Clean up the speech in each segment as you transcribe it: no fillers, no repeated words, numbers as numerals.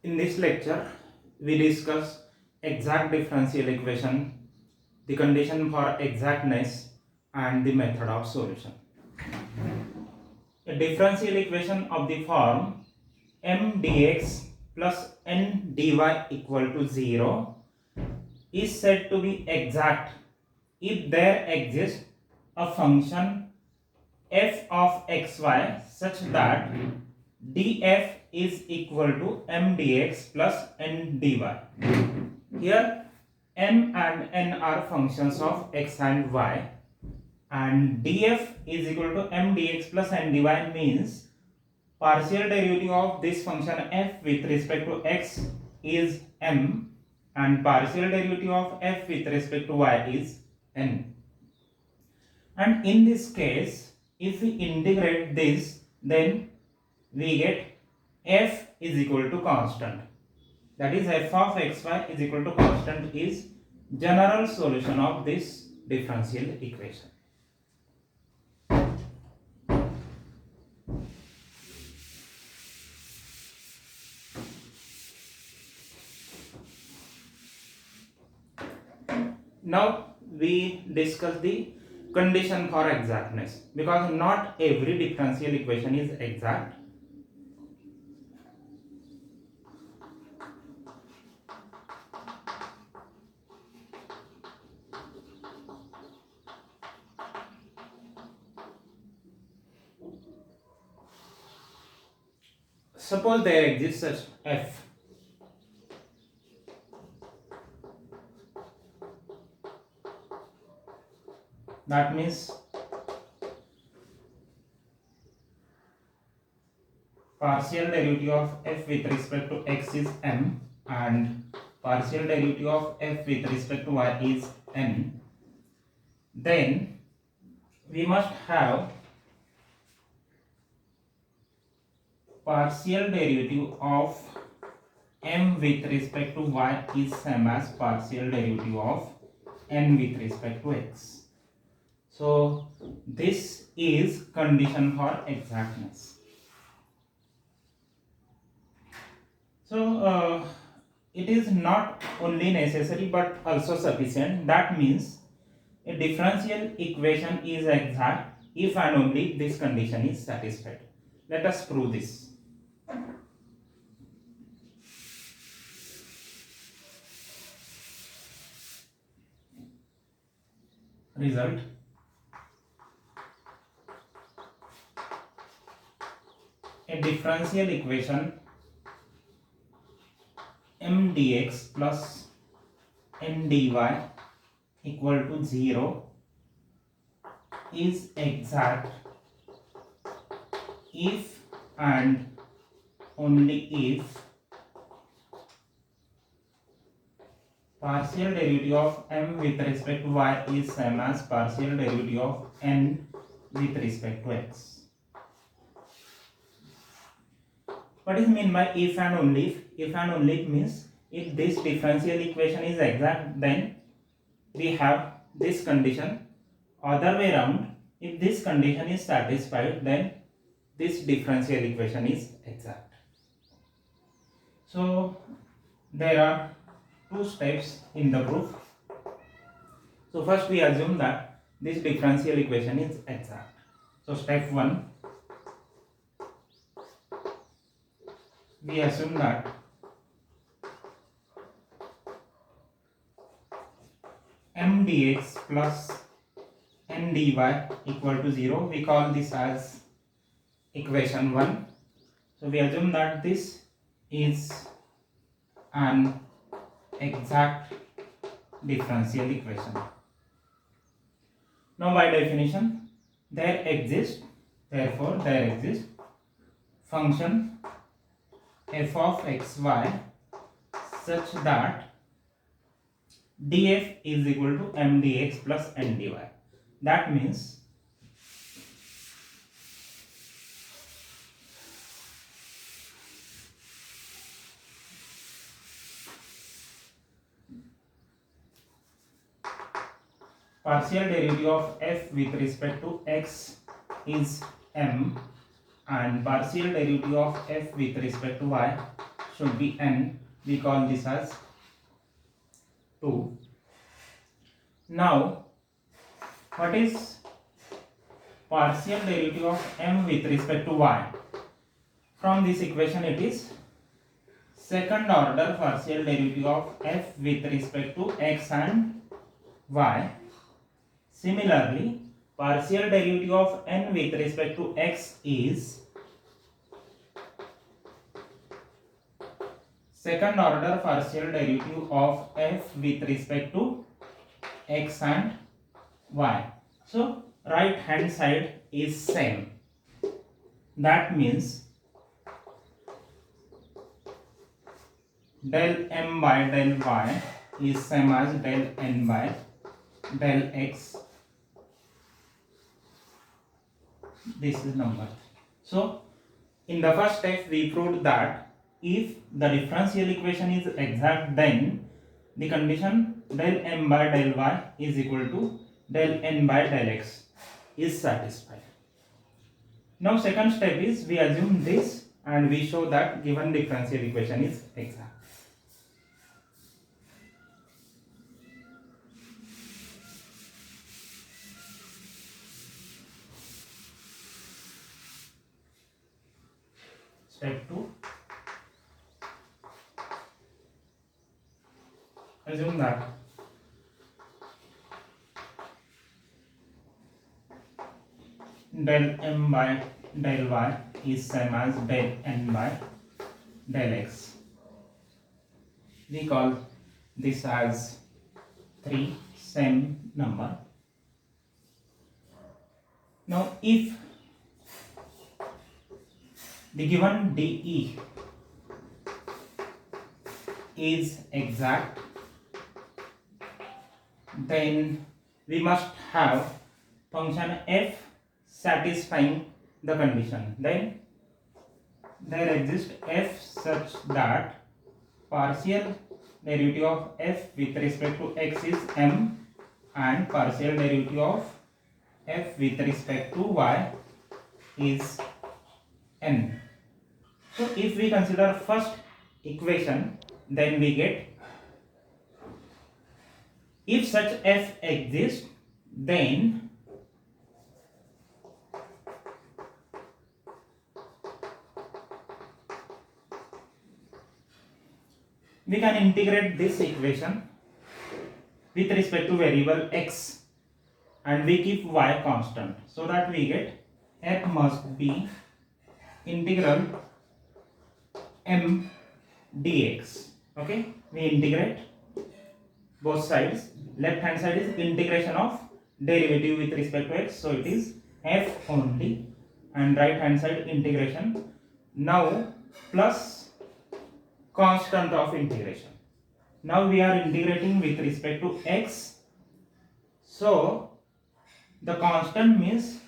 In this lecture, we discuss exact differential equation, the condition for exactness, and the method of solution. A differential equation of the form m dx plus n dy equal to 0 is said to be exact if there exists a function f of xy such that df is equal to m dx plus n dy. Here m and n are functions of x and y, and df is equal to m dx plus n dy means partial derivative of this function f with respect to x is m and partial derivative of f with respect to y is n. And in this case, if we integrate this, then we get f is equal to constant. That is, f of xy is equal to constant is general solution of this differential equation. Now we discuss the condition for exactness, because not every differential equation is exact. Suppose there exists such f. That means partial derivative of f with respect to x is m and partial derivative of f with respect to y is n. Then we must have partial derivative of m with respect to y is same as partial derivative of n with respect to x. So this is condition for exactness. So it is not only necessary but also sufficient. That means a differential equation is exact if and only this condition is satisfied. Let us prove this. Result: a differential equation m dx plus n dy equal to 0 is exact if and only if partial derivative of m with respect to y is same as partial derivative of n with respect to x. What is meant by if and only if? If and only if means if this differential equation is exact, then we have this condition. Other way around, if this condition is satisfied, then this differential equation is exact. So there are two steps in the proof. So first we assume that this differential equation is exact. So step 1, we assume that m dx plus n dy equal to 0. We call this as equation 1. So we assume that this is an exact differential equation. Now by definition, therefore there exists function f of xy such that df is equal to m dx plus n dy. That means partial derivative of f with respect to x is m and partial derivative of f with respect to y should be n. We call this as 2. Now, what is partial derivative of m with respect to y? From this equation it is second order partial derivative of f with respect to x and y. Similarly, partial derivative of n with respect to x is second order partial derivative of f with respect to x and y. So right hand side is same. That means del m by del y is same as del n by del x. This is number. So in the first step we proved that if the differential equation is exact, then the condition del m by del y is equal to del n by del x is satisfied. Now second step is we assume this and we show that given differential equation is exact. Step 2. Assume that del m by del y is same as del n by del x. We call this as 3, same number. Now if the given dE is exact, then we must have function f satisfying the condition. Then there exists f such that partial derivative of f with respect to x is m and partial derivative of f with respect to y is n. So if we consider first equation, then we get if such f exists, then we can integrate this equation with respect to variable x and we keep y constant, so that we get f must be integral m dx. Okay, we integrate both sides. Left hand side is integration of derivative with respect to x, so it is f only, and right hand side integration. Now plus constant of integration. Now we are integrating with respect to x, so the constant means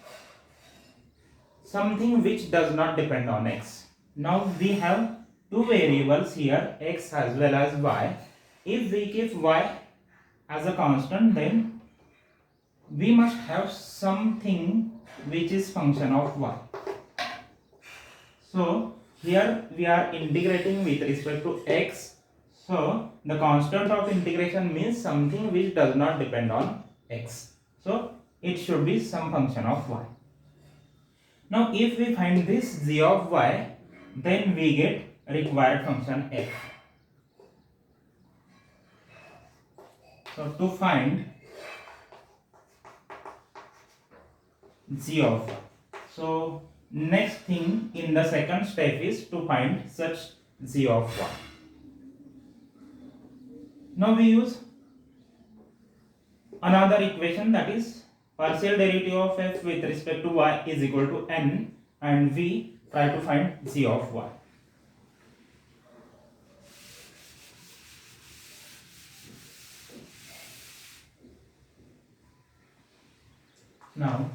something which does not depend on x. Now we have two variables here, x as well as y. If we keep y as a constant, then we must have something which is function of y. So here we are integrating with respect to x, so the constant of integration means something which does not depend on x, so it should be some function of y. Now if we find this g of y, then we get required function f. So to find g of y, so next thing in the second step is to find such g of y. Now we use another equation, that is partial derivative of f with respect to y is equal to n, and we try to find g of y. Now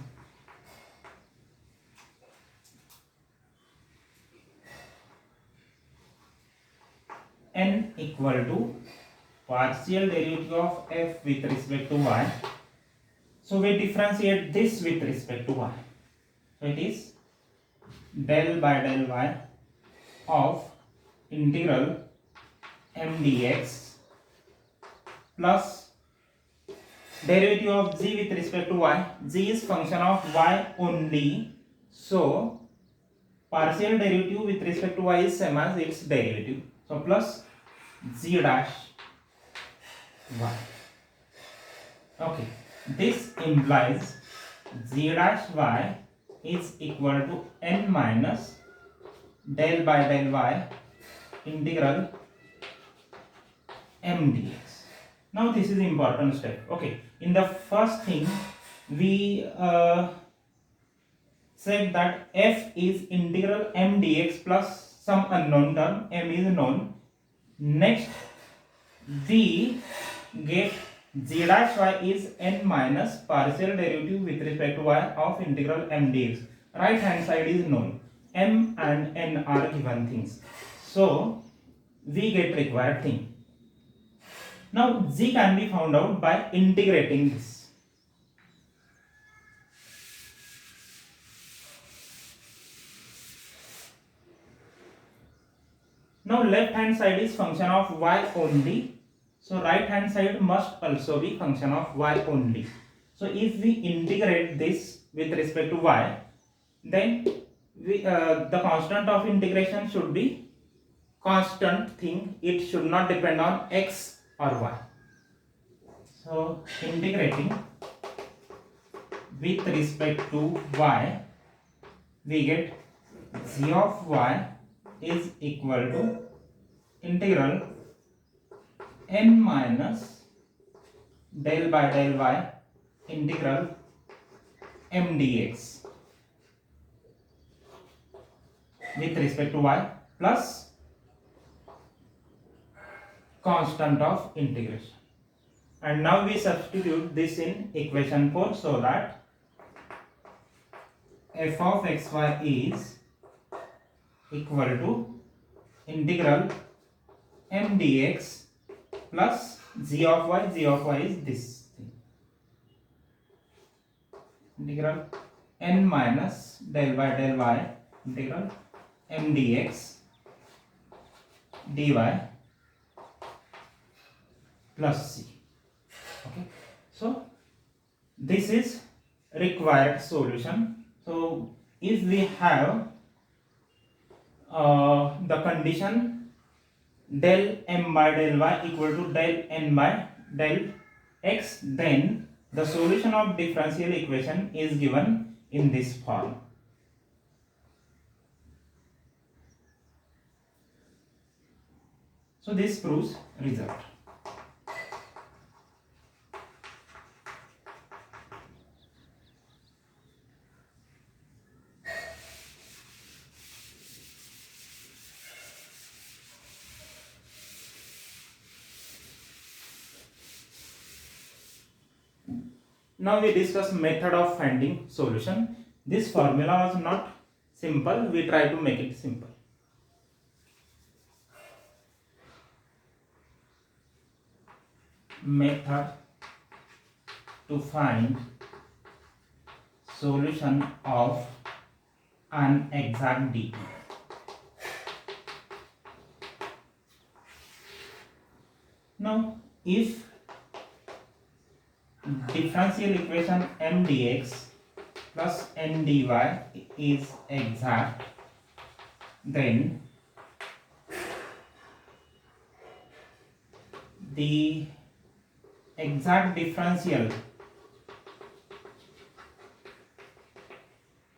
n equal to partial derivative of f with respect to y. So we differentiate this with respect to y. So it is del by del y of integral m dx plus derivative of g with respect to y. G is function of y only, so partial derivative with respect to y is same as its derivative. So plus g dash y. Okay, this implies g dash y is equal to n minus del by del y integral m dx. Now this is important step. Okay, in the first thing we said that f is integral m dx plus some unknown term, m is known. Next we get g dash y is n minus partial derivative with respect to y of integral m dx. Right hand side is known, m and n are given things, so we get required thing. Now g can be found out by integrating this. Now left hand side is function of y only, so right hand side must also be function of y only. So if we integrate this with respect to y, then the constant of integration should be constant thing, it should not depend on x or y. So integrating with respect to y, we get g of y is equal to integral n minus del by del y integral m dx with respect to y plus constant of integration. And now we substitute this in equation 4, so that f of xy is equal to integral m dx plus g of y. G of y is this thing, integral n minus del by del y integral m dx dy plus c. Okay, so this is required solution. So if we have the condition del m by del y equal to del n by del x, then the solution of differential equation is given in this form. So this proves result. Now we discuss method of finding solution. This formula was not simple, we try to make it simple. Method to find solution of an exact DE. Now if differential equation m dx plus n dy is exact, then the exact differential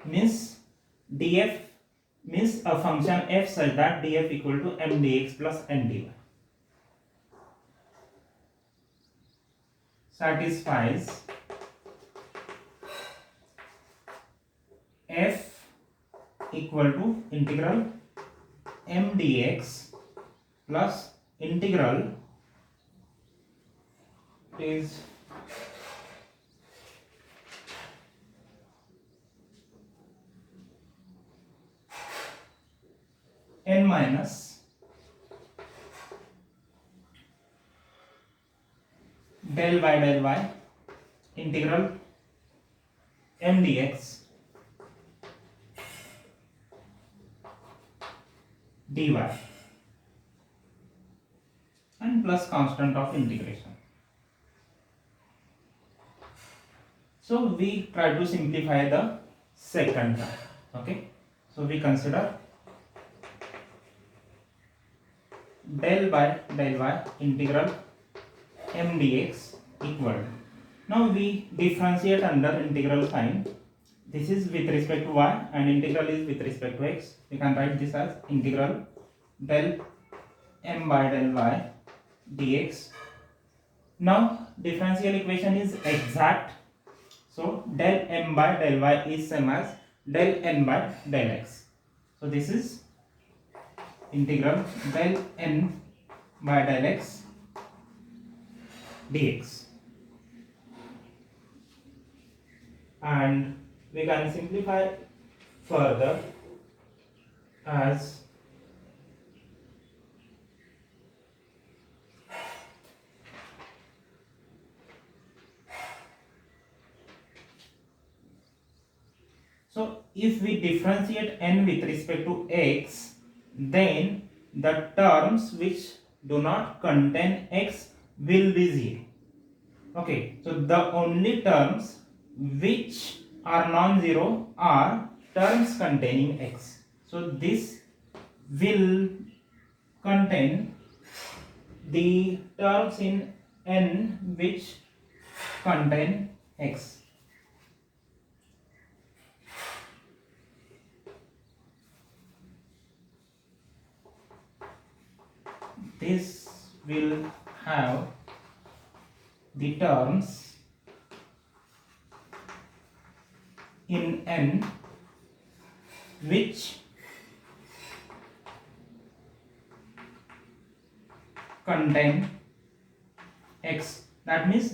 means df means a function f such that df equal to m dx plus n dy satisfies f equal to integral m dx plus integral is n minus del by del y integral m dx dy. plus constant of integration. So we try to simplify the second term. Okay, so we consider del by del y integral m dx equal. Now we differentiate under integral sign. This is with respect to y and integral is with respect to x. We can write this as integral del m by del y dx. Now differential equation is exact. So del m by del y is same as del n by del x. So this is integral del n by del x dx. And we can simplify further as so if we differentiate n with respect to x, then the terms which do not contain x will be 0. Okay, so the only terms which are non-zero are terms containing x. So this will contain the terms in n which contain x. This will have the terms in n which contain x. That means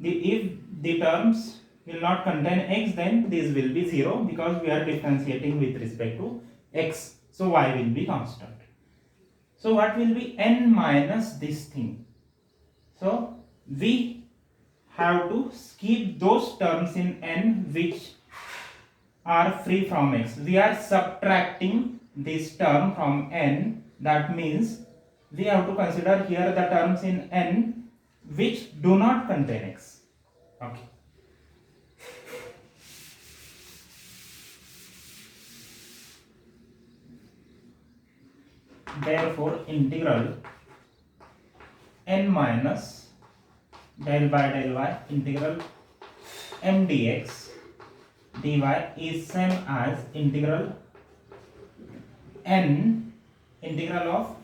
if the terms will not contain x, then this will be 0 because we are differentiating with respect to x. So y will be constant. So what will be n minus this thing? So we have to skip those terms in n which are free from x. We are subtracting this term from n. That means we have to consider here the terms in n which do not contain x. Okay. Therefore, integral n minus del by del y integral m dx dy is same as integral of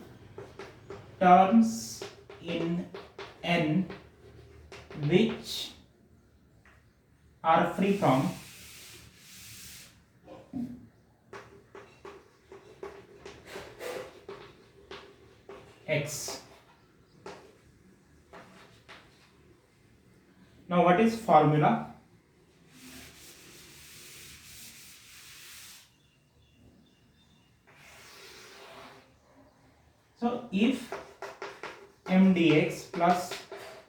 terms in n which are free from x. Now what is formula? So if m dx plus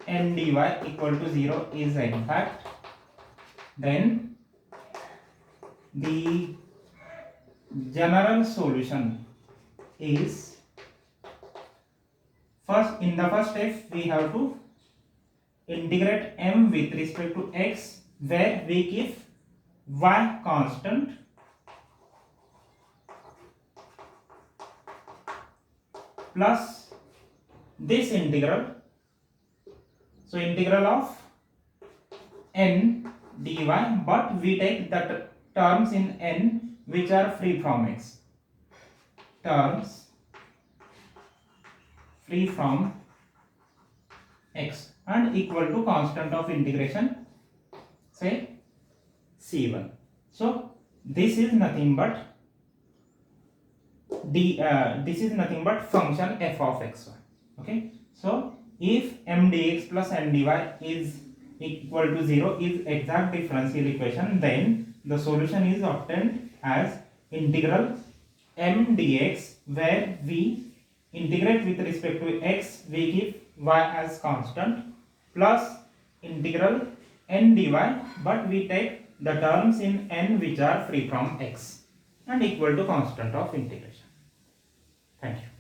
n dy equal to 0 is exact, then the general solution is in the first step we have to integrate m with respect to x, where we keep y constant plus this integral. So integral of n dy, but we take the terms in n which are free from x. Terms free from x and equal to constant of integration, say c1. So this is nothing but function f of x1. Okay, so if m dx plus n dy is equal to 0 is exact differential equation, then the solution is obtained as integral m dx, where we integrate with respect to x, we give y as constant, plus integral n dy, but we take the terms in n which are free from x and equal to constant of integration. Thank you.